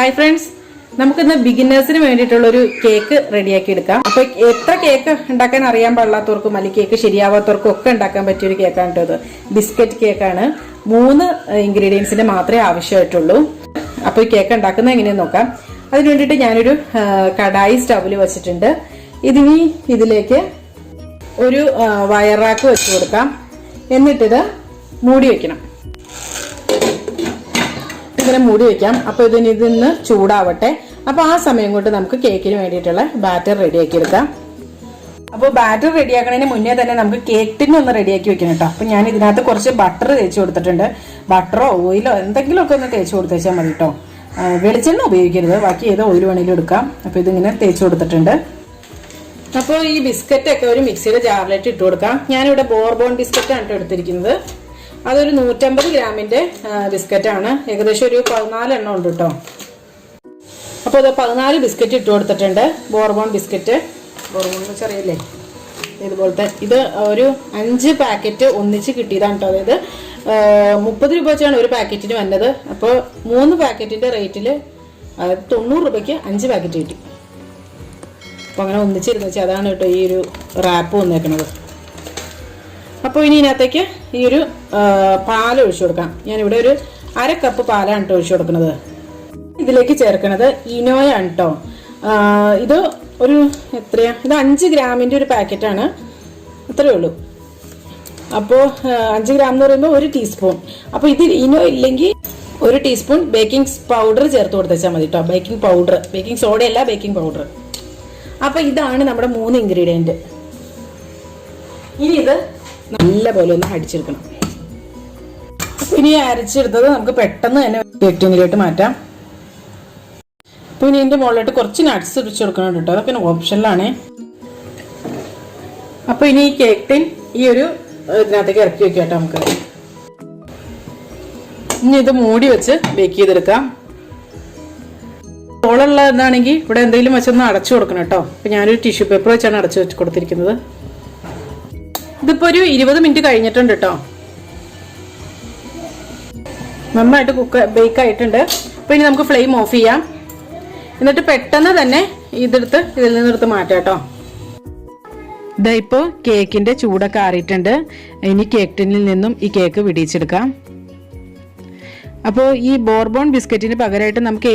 Hi friends, നമുക്കിന്ന് ബിഗിനേഴ്സിന് വേണ്ടിയിട്ടുള്ള ഒരു കേക്ക് റെഡിയാക്കി എടുക്കാം. അപ്പോൾ എത്ര കേക്ക് ഉണ്ടാക്കാൻ അറിയാൻ പാടില്ലാത്തവർക്കും അല്ലെങ്കിൽ കേക്ക് ശരിയാവാത്തവർക്കും ഒക്കെ ഉണ്ടാക്കാൻ പറ്റിയ ഒരു കേക്കാണ് കേട്ടോ ഇത്. ബിസ്ക്കറ്റ് കേക്കാണ്. 3 ഇൻഗ്രീഡിയൻസിന്റെ മാത്രമേ ആവശ്യമായിട്ടുള്ളൂ. അപ്പോൾ ഈ കേക്ക് ഉണ്ടാക്കുന്നത് എങ്ങനെയെന്ന് നോക്കാം. അതിന് വേണ്ടിയിട്ട് ഞാനൊരു കടായി സ്റ്റൗവിൽ വെച്ചിട്ടുണ്ട്. ഇതിലേക്ക് ഒരു വയർ റാക്ക് വെച്ച് കൊടുക്കാം. എന്നിട്ടിത് മൂടി വെക്കണം. ഇങ്ങനെ മൂടി വെക്കാം. അപ്പോൾ ഇതിന്ന് ചൂടാവട്ടെ. അപ്പോൾ ആ സമയം കൊണ്ട് നമുക്ക് കേക്കിന് വേണ്ടിയിട്ടുള്ള ബാറ്റർ റെഡിയാക്കി എടുക്കാം. അപ്പോൾ ബാറ്റർ റെഡിയാക്കുന്നതിന് മുന്നേ തന്നെ നമുക്ക് കേക്ക് ടിൻ ഒന്ന് റെഡിയാക്കി വെക്കണം കേട്ടോ. അപ്പോൾ ഞാൻ ഇതിനകത്ത് കുറച്ച് ബട്ടർ തേച്ച് കൊടുത്തിട്ടുണ്ട്. ബട്ടറോ ഓയിലോ എന്തെങ്കിലുമൊക്കെ ഒന്ന് തേച്ച് കൊടുത്തേച്ചാൽ മതി കേട്ടോ. വെളിച്ചെണ്ണ ഉപയോഗിക്കരുത്, ബാക്കി ഏതോ ഓയിൽ വേണമെങ്കിലും എടുക്കാം. അപ്പോൾ ഇതിങ്ങനെ തേച്ച് കൊടുത്തിട്ടുണ്ട്. അപ്പോൾ ഈ ബിസ്ക്കറ്റൊക്കെ ഒരു മിക്സിയുടെ ജാറിലേക്ക് ഇട്ട് കൊടുക്കാം. ഞാനിവിടെ ബോർബോൺ ബിസ്ക്കറ്റാണ് എടുത്തിരിക്കുന്നത്. അതൊരു 150 ഗ്രാമിന്റെ ബിസ്ക്കറ്റാണ്. ഏകദേശം ഒരു 14 എണ്ണം ഉണ്ട് കേട്ടോ. അപ്പോൾ ഇത് 14 ബിസ്ക്കറ്റ് ഇട്ട് കൊടുത്തിട്ടുണ്ട്. ബോർബോൺ ബിസ്ക്കറ്റ്, ബോർബോൺ എന്ന് വെച്ചറിയില്ലേ, ഇതുപോലത്തെ. ഇത് ഒരു 5 പാക്കറ്റ് ഒന്നിച്ച് കിട്ടിയതാണ് കേട്ടോ. അതായത് 30 രൂപ വെച്ചാണ് ഒരു പാക്കറ്റിന് വന്നത്. അപ്പോൾ 3 പാക്കറ്റിന്റെ റേറ്റിൽ 90 രൂപയ്ക്ക് 5 പാക്കറ്റ് കിട്ടി. അപ്പോൾ അങ്ങനെ ഒന്നിച്ചിരുന്ന് വെച്ചാൽ അതാണ് കേട്ടോ ഈ ഒരു റാപ്പ് വന്നേക്കുന്നത്. അപ്പോൾ ഇനി ഇതിനകത്തേക്ക് ഈ ഒരു പാൽ ഒഴിച്ചു കൊടുക്കാം. ഞാനിവിടെ ഒരു 1/2 കപ്പ് പാലാണ് കേട്ടോ ഒഴിച്ചു കൊടുക്കുന്നത്. ഇതിലേക്ക് ചേർക്കുന്നത് ഇനോയാണ് കേട്ടോ. ഇത് ഒരു എത്രയാ, ഇത് 5 ഗ്രാമിൻ്റെ ഒരു പാക്കറ്റാണ്. അത്രയേ ഉള്ളൂ. അപ്പോൾ 5 ഗ്രാം എന്ന് പറയുമ്പോൾ 1 ടീസ്പൂൺ. അപ്പോൾ ഇത് ഇനോ ഇല്ലെങ്കിൽ 1 ടീസ്പൂൺ ബേക്കിംഗ് പൗഡർ ചേർത്ത് കൊടുത്തേച്ചാൽ മതി കേട്ടോ. ബേക്കിംഗ് പൗഡർ, ബേക്കിംഗ് സോഡയല്ല, ബേക്കിംഗ് പൗഡർ. അപ്പോൾ ഇതാണ് നമ്മുടെ 3 ഇൻഗ്രീഡിയൻറ്റ്. ഇനി ഇത് നല്ല പോലെ ഒന്ന് അടിച്ചെടുക്കണം. ഇനി അരച്ചെടുത്തത് നമുക്ക് പെട്ടെന്ന് തന്നെ കേക്ക് ടിന്നിലോട്ട് മാറ്റാം. അപ്പോൾ ഇനി ഇതിൻ്റെ മുകളിലോട്ട് കുറച്ച് നട്ട്സ് ഇടിച്ചു കൊടുക്കണം കേട്ടോ. അതൊക്കെ ഓപ്ഷനിലാണ്. അപ്പോൾ ഇനി ഈ കേക്ക് ടിൻ ഈ ഒരു ഇതിനകത്തേക്ക് ഇറക്കി വെക്കാം കേട്ടോ. നമുക്ക് ഇനി ഇത് മൂടി വെച്ച് ബേക്ക് ചെയ്തെടുക്കാം. ഹോളുള്ള എന്താണെങ്കിൽ ഇവിടെ എന്തെങ്കിലും വെച്ചൊന്ന് അടച്ചു കൊടുക്കണം കേട്ടോ. അപ്പോൾ ഞാനൊരു ടിഷ്യൂ പേപ്പർ വെച്ചാണ് അടച്ചു വെച്ച് കൊടുത്തിരിക്കുന്നത്. ഇതിപ്പോൾ ഒരു 20 മിനിറ്റ് കഴിഞ്ഞിട്ടുണ്ട് കേട്ടോ. നന്നായിട്ട് ബേക്ക് ആയിട്ടുണ്ട്. അപ്പോൾ ഇനി നമുക്ക് ഫ്ലെയിം ഓഫ് ചെയ്യാം. എന്നിട്ട് പെട്ടെന്ന് തന്നെ ഇതിൽ നിന്നെടുത്ത് മാറ്റാം കേട്ടോ. ഇതാ ഇപ്പോൾ കേക്കിന്റെ ചൂടൊക്കെ ആറിയിട്ടുണ്ട്. ഇനി കേക്ക് ടിന്നിൽ നിന്നും ഈ കേക്ക് വിടിയിച്ചെടുക്കാം. അപ്പോൾ ഈ ബോർബോൺ ബിസ്ക്കറ്റിന് പകരമായിട്ട് നമുക്ക്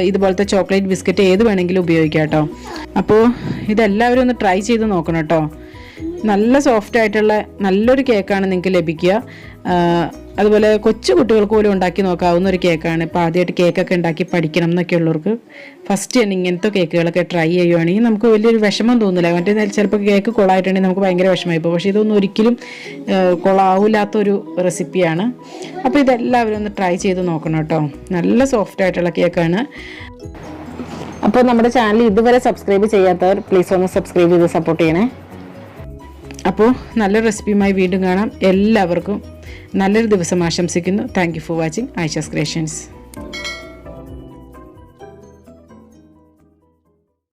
ഇതുപോലത്തെ ചോക്ലേറ്റ് ബിസ്ക്കറ്റ് ഏത് വേണമെങ്കിലും ഉപയോഗിക്കാം കേട്ടോ. അപ്പോൾ ഇതെല്ലാവരും ഒന്ന് ട്രൈ ചെയ്ത് നോക്കണം കേട്ടോ. നല്ല സോഫ്റ്റ് ആയിട്ടുള്ള നല്ലൊരു കേക്കാണ് നിങ്ങൾക്ക് ലഭിക്കുക. അതുപോലെ കൊച്ചു കുട്ടികൾക്ക് പോലും ഉണ്ടാക്കി നോക്കാവുന്ന ഒരു കേക്കാണ്. ഇപ്പോൾ ആദ്യമായിട്ട് കേക്കൊക്കെ ഉണ്ടാക്കി പഠിക്കണം എന്നൊക്കെ ഉള്ളവർക്ക് ഫസ്റ്റ് തന്നെ ഇങ്ങനത്തെ കേക്കുകളൊക്കെ ട്രൈ ചെയ്യുകയാണെങ്കിൽ നമുക്ക് വലിയൊരു വിഷമം തോന്നില്ല. മറ്റേ ചിലപ്പോൾ കേക്ക് കൊളായിട്ടുണ്ടെങ്കിൽ നമുക്ക് ഭയങ്കര വിഷമമായി പോകും. പക്ഷേ ഇതൊന്നും ഒരിക്കലും കൊളാവില്ലാത്തൊരു റെസിപ്പിയാണ്. അപ്പോൾ ഇതെല്ലാവരും ഒന്ന് ട്രൈ ചെയ്ത് നോക്കണം കേട്ടോ. നല്ല സോഫ്റ്റ് ആയിട്ടുള്ള കേക്കാണ്. അപ്പോൾ നമ്മുടെ ചാനൽ ഇതുവരെ സബ്സ്ക്രൈബ് ചെയ്യാത്തവർ പ്ലീസ് ഒന്ന് സബ്സ്ക്രൈബ് ചെയ്ത് സപ്പോർട്ട് ചെയ്യണേ. അപ്പോൾ നല്ലൊരു റെസിപ്പിയുമായി വീണ്ടും കാണാം. എല്ലാവർക്കും നല്ലൊരു ദിവസം ആശംസിക്കുന്നു. Thank you for watching Aisha's creations.